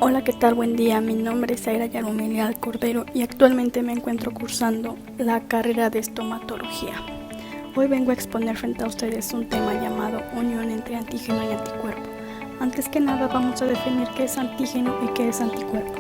Hola, ¿qué tal? Buen día. Mi nombre es Zaira Yarumelia Cordero y actualmente me encuentro cursando la carrera de estomatología. Hoy vengo a exponer frente a ustedes un tema llamado unión entre antígeno y anticuerpo. Antes que nada vamos a definir qué es antígeno y qué es anticuerpo.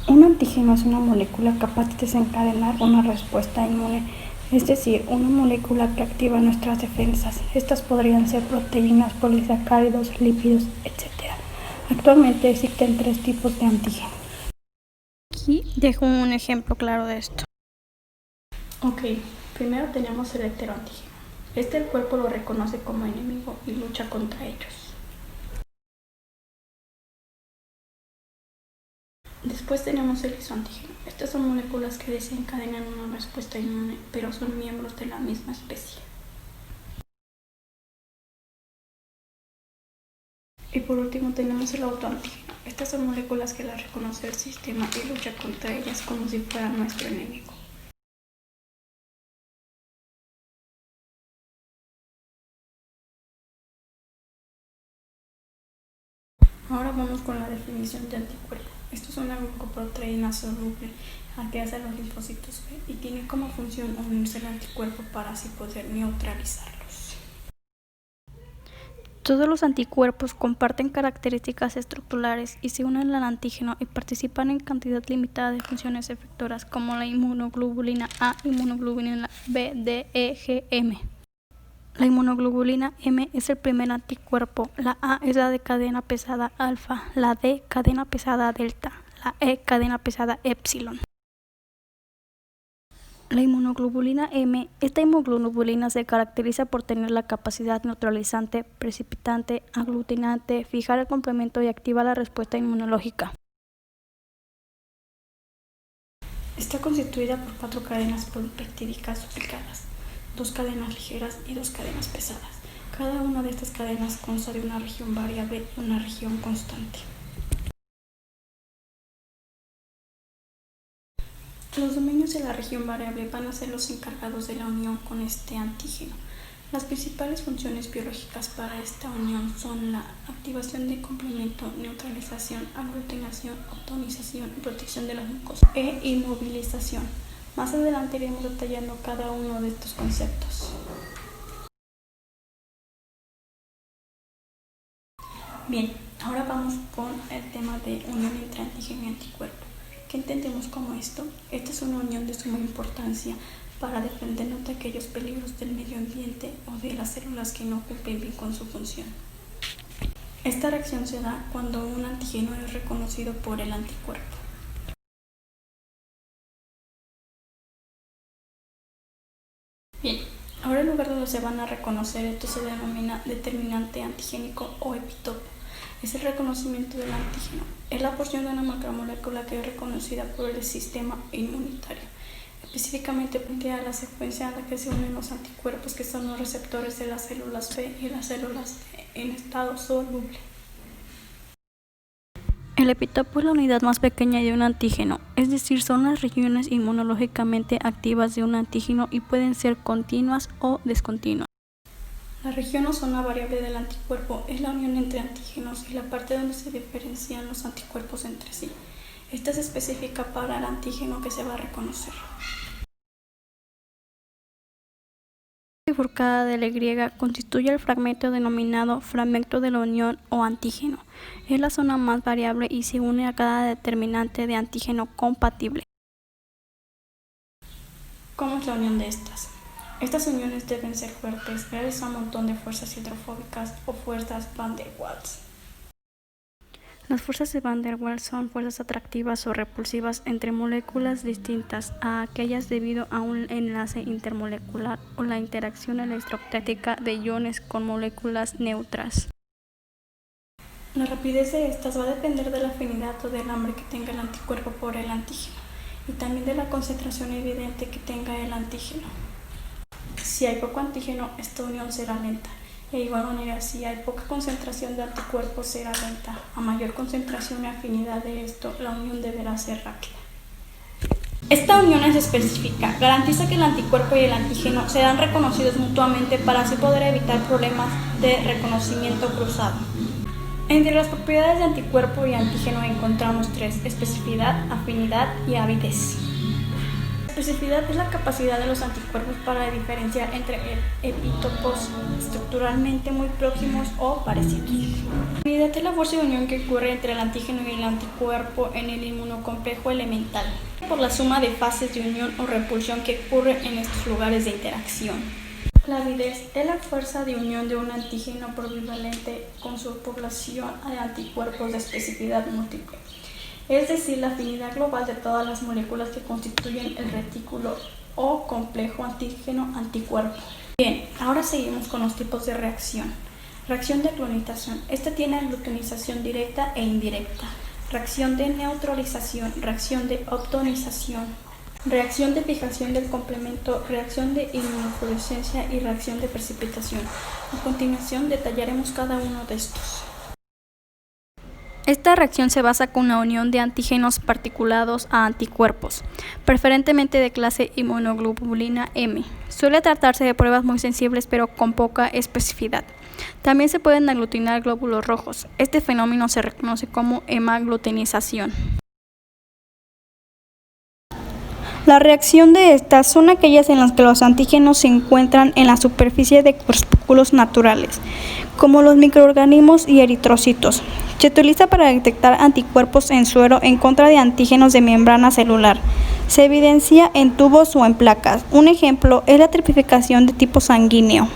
Un antígeno es una molécula capaz de desencadenar una respuesta inmune, es decir, una molécula que activa nuestras defensas. Estas podrían ser proteínas, polisacáridos, lípidos, etc. Actualmente existen 3 tipos de antígeno. Aquí dejo un ejemplo claro de esto. Ok, primero tenemos el heteroantígeno. El cuerpo lo reconoce como enemigo y lucha contra ellos. Después tenemos el isoantígeno. Estas son moléculas que desencadenan una respuesta inmune, pero son miembros de la misma especie. Y por último tenemos el autoantígeno. Estas son moléculas que las reconoce el sistema y lucha contra ellas como si fuera nuestro enemigo. Ahora vamos con la definición de anticuerpo. Esto es una glucoproteína soluble que hace los linfocitos B y tiene como función unirse al anticuerpo para así poder neutralizarlos. Todos los anticuerpos comparten características estructurales y se unen al antígeno y participan en cantidad limitada de funciones efectoras como la inmunoglobulina A, inmunoglobulina B, D, E, G, M. La inmunoglobulina M es el primer anticuerpo, la A es la de cadena pesada alfa, la D cadena pesada delta, la E cadena pesada epsilon. La inmunoglobulina M, esta inmunoglobulina se caracteriza por tener la capacidad neutralizante, precipitante, aglutinante, fijar el complemento y activa la respuesta inmunológica. Está constituida por 4 cadenas polipeptídicas duplicadas, 2 cadenas ligeras y 2 cadenas pesadas. Cada una de estas cadenas consta de una región variable y una región constante. Los dominios de la región variable van a ser los encargados de la unión con este antígeno. Las principales funciones biológicas para esta unión son la activación de complemento, neutralización, aglutinación, optonización, protección de las mucosas e inmovilización. Más adelante iremos detallando cada uno de estos conceptos. Bien, ahora vamos con el tema de unión entre antígeno y anticuerpo. ¿Qué entendemos como esto? Esta es una unión de suma importancia para defendernos de aquellos peligros del medio ambiente o de las células que no cumplen bien con su función. Esta reacción se da cuando un antígeno es reconocido por el anticuerpo. Bien, ahora el lugar donde se van a reconocer esto se denomina determinante antigénico o epitopo. Es el reconocimiento del antígeno. Es la porción de una macromolécula que es reconocida por el sistema inmunitario. Específicamente plantea la secuencia en la que se unen los anticuerpos, que son los receptores de las células B y las células T en estado soluble. El epitopo es la unidad más pequeña de un antígeno, es decir, son las regiones inmunológicamente activas de un antígeno y pueden ser continuas o descontinuas. La región o zona variable del anticuerpo es la unión entre antígenos y la parte donde se diferencian los anticuerpos entre sí. Esta es específica para el antígeno que se va a reconocer. La bifurcada de la Y constituye el fragmento denominado fragmento de la unión o antígeno. Es la zona más variable y se une a cada determinante de antígeno compatible. ¿Cómo es la unión de estas? Estas uniones deben ser fuertes gracias a un montón de fuerzas hidrofóbicas o fuerzas Van der Waals. Las fuerzas de Van der Waals son fuerzas atractivas o repulsivas entre moléculas distintas a aquellas debido a un enlace intermolecular o la interacción electrostática de iones con moléculas neutras. La rapidez de estas va a depender de la afinidad o del hambre que tenga el anticuerpo por el antígeno y también de la concentración evidente que tenga el antígeno. Si hay poco antígeno, esta unión será lenta. De igual manera, si hay poca concentración de anticuerpos, será lenta. A mayor concentración y afinidad de esto, la unión deberá ser rápida. Esta unión es específica, garantiza que el anticuerpo y el antígeno serán reconocidos mutuamente para así poder evitar problemas de reconocimiento cruzado. Entre las propiedades de anticuerpo y antígeno encontramos tres: especificidad, afinidad y avidez. La especificidad es la capacidad de los anticuerpos para diferenciar entre epítopos estructuralmente muy próximos o parecidos. La afinidad es la fuerza de unión que ocurre entre el antígeno y el anticuerpo en el inmunocomplejo elemental, por la suma de fases de unión o repulsión que ocurre en estos lugares de interacción. La avidez es la fuerza de unión de un antígeno plurivalente con su población de anticuerpos de especificidad múltiple, es decir, la afinidad global de todas las moléculas que constituyen el retículo o complejo antígeno-anticuerpo. Bien, ahora seguimos con los tipos de reacción. Reacción de clonización. Esta tiene gluconización directa e indirecta. Reacción de neutralización, reacción de optonización, reacción de fijación del complemento, reacción de inmunofluorescencia y reacción de precipitación. A continuación detallaremos cada uno de estos. Esta reacción se basa con la unión de antígenos particulados a anticuerpos, preferentemente de clase inmunoglobulina M. Suele tratarse de pruebas muy sensibles pero con poca especificidad. También se pueden aglutinar glóbulos rojos. Este fenómeno se reconoce como hemaglutinización. La reacción de estas son aquellas en las que los antígenos se encuentran en la superficie de corpúsculos naturales, como los microorganismos y eritrocitos. Se utiliza para detectar anticuerpos en suero en contra de antígenos de membrana celular. Se evidencia en tubos o en placas. Un ejemplo es la tipificación de tipo sanguíneo.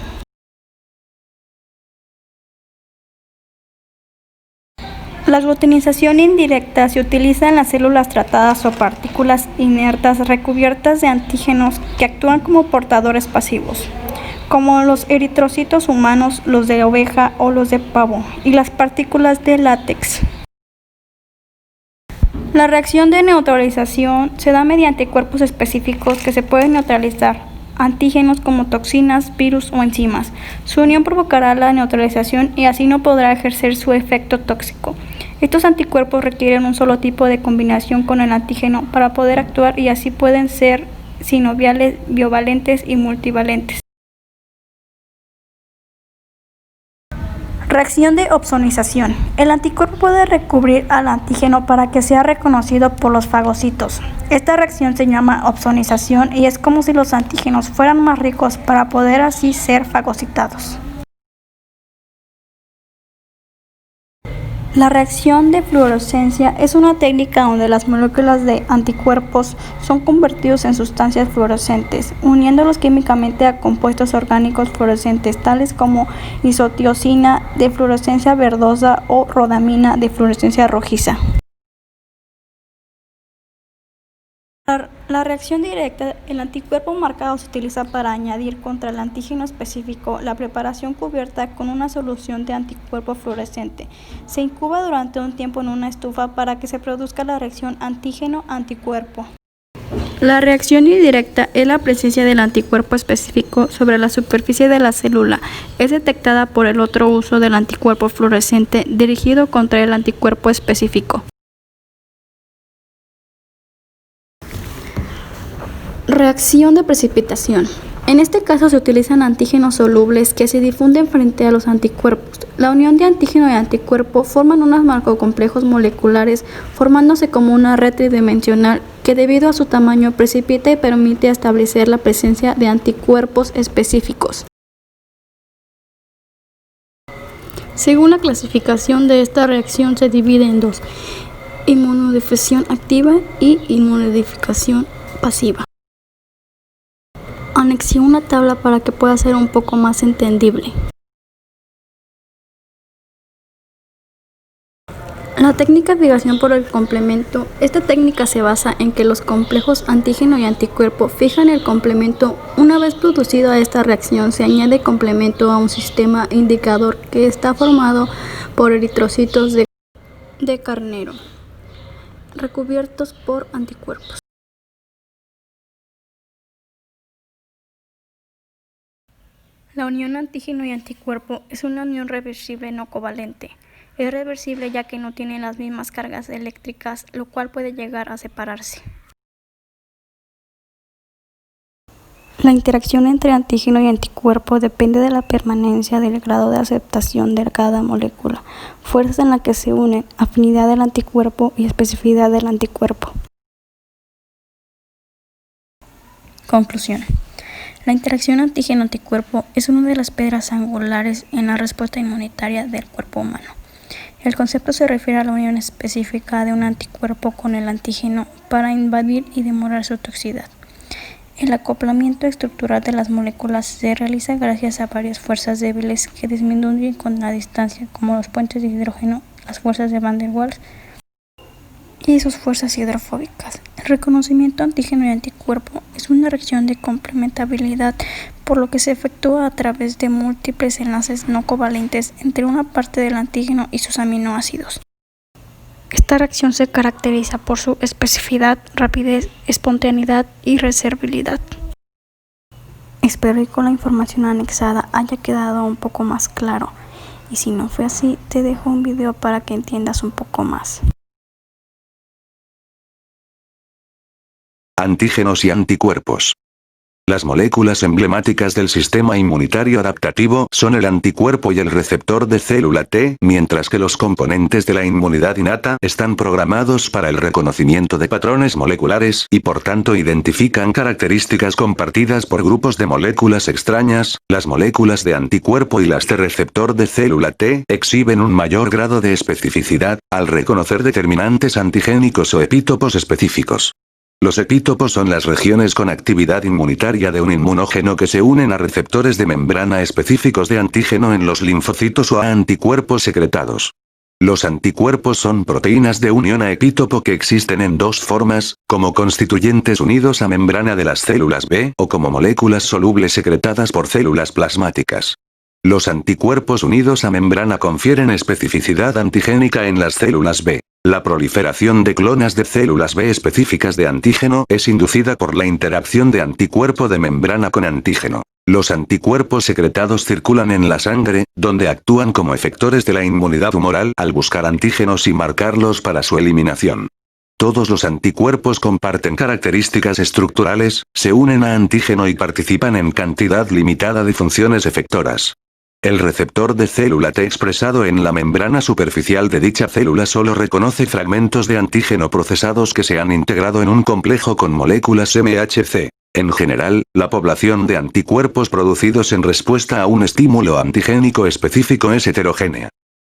La glutinización indirecta se utiliza en las células tratadas o partículas inertas recubiertas de antígenos que actúan como portadores pasivos, como los eritrocitos humanos, los de oveja o los de pavo, y las partículas de látex. La reacción de neutralización se da mediante cuerpos específicos que se pueden neutralizar, antígenos como toxinas, virus o enzimas. Su unión provocará la neutralización y así no podrá ejercer su efecto tóxico. Estos anticuerpos requieren un solo tipo de combinación con el antígeno para poder actuar y así pueden ser sinoviales, biovalentes y multivalentes. Reacción de opsonización. El anticuerpo puede recubrir al antígeno para que sea reconocido por los fagocitos. Esta reacción se llama opsonización y es como si los antígenos fueran más ricos para poder así ser fagocitados. La reacción de fluorescencia es una técnica donde las moléculas de anticuerpos son convertidos en sustancias fluorescentes, uniéndolos químicamente a compuestos orgánicos fluorescentes tales como isotiosina de fluorescencia verdosa o rodamina de fluorescencia rojiza. La reacción directa, el anticuerpo marcado se utiliza para añadir contra el antígeno específico la preparación cubierta con una solución de anticuerpo fluorescente. Se incuba durante un tiempo en una estufa para que se produzca la reacción antígeno-anticuerpo. La reacción indirecta es la presencia del anticuerpo específico sobre la superficie de la célula. Es detectada por el otro uso del anticuerpo fluorescente dirigido contra el anticuerpo específico. Reacción de precipitación. En este caso se utilizan antígenos solubles que se difunden frente a los anticuerpos. La unión de antígeno y anticuerpo forman unos macrocomplejos moleculares, formándose como una red tridimensional que debido a su tamaño precipita y permite establecer la presencia de anticuerpos específicos. Según la clasificación de esta reacción se divide en dos: inmunodifusión activa y inmunodificación pasiva. Anexé una tabla para que pueda ser un poco más entendible. La técnica de fijación por el complemento. Esta técnica se basa en que los complejos antígeno y anticuerpo fijan el complemento. Una vez producida esta reacción, se añade complemento a un sistema indicador que está formado por eritrocitos de carnero, recubiertos por anticuerpos. La unión antígeno y anticuerpo es una unión reversible no covalente. Es reversible ya que no tiene las mismas cargas eléctricas, lo cual puede llegar a separarse. La interacción entre antígeno y anticuerpo depende de la permanencia del grado de aceptación de cada molécula, fuerzas en las que se unen, afinidad del anticuerpo y especificidad del anticuerpo. Conclusión. La interacción antígeno-anticuerpo es una de las piedras angulares en la respuesta inmunitaria del cuerpo humano. El concepto se refiere a la unión específica de un anticuerpo con el antígeno para invadir y demorar su toxicidad. El acoplamiento estructural de las moléculas se realiza gracias a varias fuerzas débiles que disminuyen con la distancia, como los puentes de hidrógeno, las fuerzas de Van der Waals y sus fuerzas hidrofóbicas. El reconocimiento antígeno y anticuerpo es una reacción de complementabilidad, por lo que se efectúa a través de múltiples enlaces no covalentes entre una parte del antígeno y sus aminoácidos. Esta reacción se caracteriza por su especificidad, rapidez, espontaneidad y reversibilidad. Espero que con la información anexada haya quedado un poco más claro, y si no fue así, te dejo un video para que entiendas un poco más. Antígenos y anticuerpos. Las moléculas emblemáticas del sistema inmunitario adaptativo son el anticuerpo y el receptor de célula T, mientras que los componentes de la inmunidad innata están programados para el reconocimiento de patrones moleculares y por tanto identifican características compartidas por grupos de moléculas extrañas. Las moléculas de anticuerpo y las de receptor de célula T exhiben un mayor grado de especificidad al reconocer determinantes antigénicos o epítopos específicos. Los epítopos son las regiones con actividad inmunitaria de un inmunógeno que se unen a receptores de membrana específicos de antígeno en los linfocitos o a anticuerpos secretados. Los anticuerpos son proteínas de unión a epítopo que existen en dos formas, como constituyentes unidos a membrana de las células B o como moléculas solubles secretadas por células plasmáticas. Los anticuerpos unidos a membrana confieren especificidad antigénica en las células B. La proliferación de clonas de células B específicas de antígeno es inducida por la interacción de anticuerpo de membrana con antígeno. Los anticuerpos secretados circulan en la sangre, donde actúan como efectores de la inmunidad humoral al buscar antígenos y marcarlos para su eliminación. Todos los anticuerpos comparten características estructurales, se unen a antígeno y participan en cantidad limitada de funciones efectoras. El receptor de célula T expresado en la membrana superficial de dicha célula solo reconoce fragmentos de antígeno procesados que se han integrado en un complejo con moléculas MHC. En general, la población de anticuerpos producidos en respuesta a un estímulo antigénico específico es heterogénea.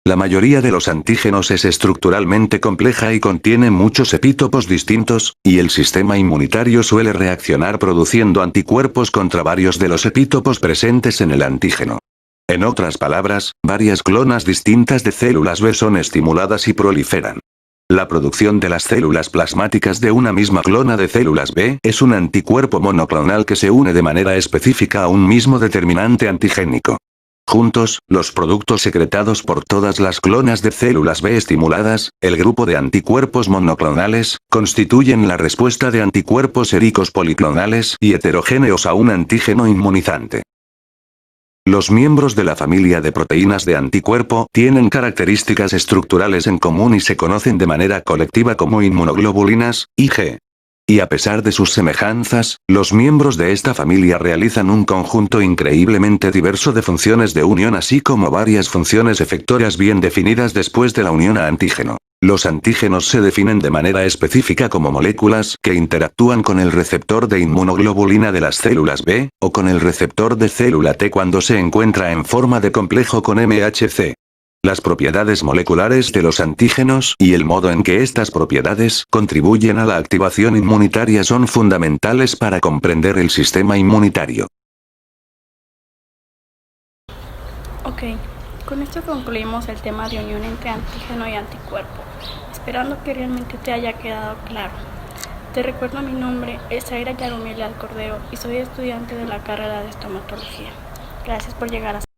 La mayoría de los antígenos es estructuralmente compleja y contiene muchos epítopos distintos, y el sistema inmunitario suele reaccionar produciendo anticuerpos contra varios de los epítopos presentes en el antígeno. En otras palabras, varias clonas distintas de células B son estimuladas y proliferan. La producción de las células plasmáticas de una misma clona de células B es un anticuerpo monoclonal que se une de manera específica a un mismo determinante antigénico. Juntos, los productos secretados por todas las clonas de células B estimuladas, el grupo de anticuerpos monoclonales, constituyen la respuesta de anticuerpos séricos policlonales y heterogéneos a un antígeno inmunizante. Los miembros de la familia de proteínas de anticuerpo tienen características estructurales en común y se conocen de manera colectiva como inmunoglobulinas, IG. Y a pesar de sus semejanzas, los miembros de esta familia realizan un conjunto increíblemente diverso de funciones de unión así como varias funciones efectoras bien definidas después de la unión a antígeno. Los antígenos se definen de manera específica como moléculas que interactúan con el receptor de inmunoglobulina de las células B, o con el receptor de célula T cuando se encuentra en forma de complejo con MHC. Las propiedades moleculares de los antígenos y el modo en que estas propiedades contribuyen a la activación inmunitaria son fundamentales para comprender el sistema inmunitario. Ok, con esto concluimos el tema de unión entre antígeno y anticuerpo, esperando que realmente te haya quedado claro. Te recuerdo mi nombre, es Zaira Yarumiel Cordero y soy estudiante de la carrera de estomatología. Gracias por llegar hasta